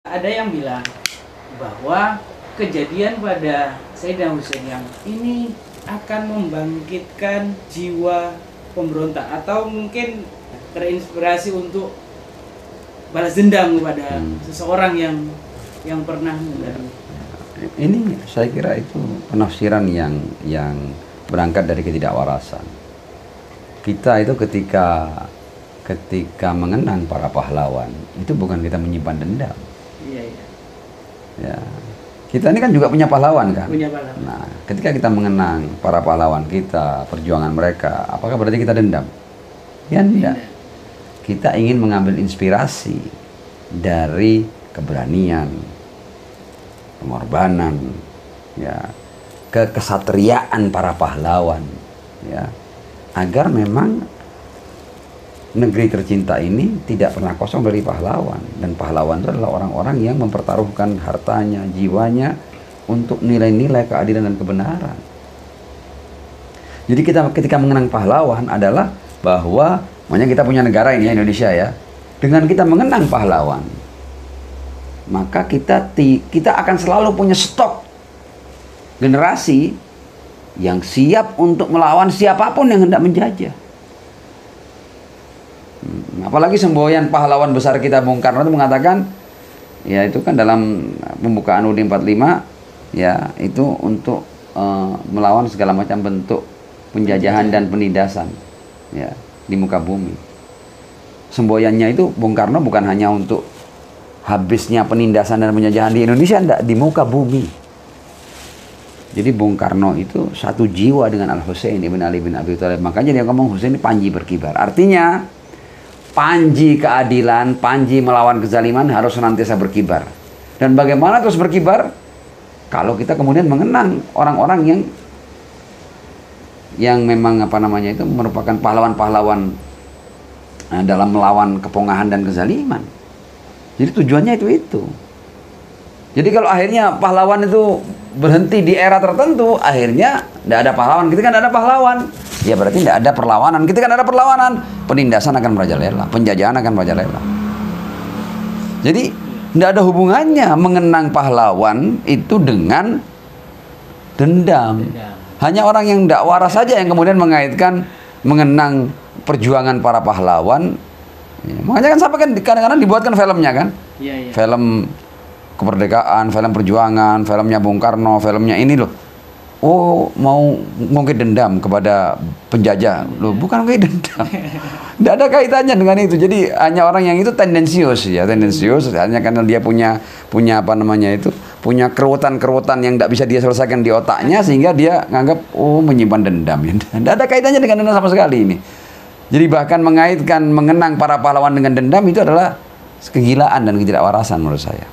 Ada yang bilang bahwa kejadian pada Sayyidina Husain yang ini akan membangkitkan jiwa pemberontak atau mungkin terinspirasi untuk balas dendam kepada seseorang yang pernah mengganggu. Ini saya kira itu penafsiran yang berangkat dari ketidakwarasan. Kita itu ketika mengenang para pahlawan itu bukan kita menyimpan dendam. Iya, iya. Ya. Kita ini kan juga punya pahlawan kan? Punya pahlawan. Nah, ketika kita mengenang para pahlawan kita, perjuangan mereka, apakah berarti kita dendam? Ya tidak. Kita ingin mengambil inspirasi dari keberanian, pengorbanan, ya, kesatriaan para pahlawan, ya, agar memang negeri tercinta ini tidak pernah kosong dari pahlawan. Dan pahlawan itu adalah orang-orang yang mempertaruhkan hartanya, jiwanya untuk nilai-nilai keadilan dan kebenaran. Jadi kita ketika mengenang pahlawan adalah bahwa makanya kita punya negara ini Indonesia ya. Dengan kita mengenang pahlawan, maka kita akan selalu punya stok generasi yang siap untuk melawan siapapun yang hendak menjajah. Apalagi semboyan pahlawan besar kita Bung Karno itu mengatakan, ya itu kan dalam pembukaan UUD 45, ya itu untuk melawan segala macam bentuk penjajahan dan penindasan, ya, di muka bumi. Semboyannya itu Bung Karno bukan hanya untuk habisnya penindasan dan penjajahan di Indonesia, enggak, di muka bumi. Jadi Bung Karno itu satu jiwa dengan Al-Husain ibn Ali bin Abi Thalib. Makanya dia ngomong Husain ini panji berkibar. Artinya panji keadilan, panji melawan kezaliman harus senantiasa berkibar. Dan bagaimana terus berkibar? Kalau kita kemudian mengenang orang-orang yang memang itu merupakan pahlawan-pahlawan dalam melawan kepongahan dan kezaliman. Jadi tujuannya itu. Jadi kalau akhirnya pahlawan itu berhenti di era tertentu, akhirnya tidak ada pahlawan. Ketika tidak ada pahlawan, ya berarti tidak ada perlawanan. Ketika tidak ada perlawanan, penindasan akan merajalela, penjajahan akan merajalela. Jadi tidak ada hubungannya mengenang pahlawan itu dengan dendam. Hanya orang yang tidak waras saja yang kemudian mengaitkan mengenang perjuangan para pahlawan. Ya, makanya kan sampai kan kadang-kadang dibuatkan filmnya kan, ya. Film kemerdekaan, film perjuangan, filmnya Bung Karno, filmnya ini loh. Oh, mau ngungkit dendam kepada penjajah. Loh, bukan ngungkit dendam. Tidak ada kaitannya dengan itu. Jadi hanya orang yang itu tendensius ya, tendensius hanya karena dia punya punya keruwetan-keruwetan yang tidak bisa dia selesaikan di otaknya sehingga dia nganggap menyimpan dendam. Tidak ada kaitannya dengan dendam sama sekali ini. Jadi bahkan mengenang para pahlawan dengan dendam itu adalah kegilaan dan ketidakwarasan menurut saya.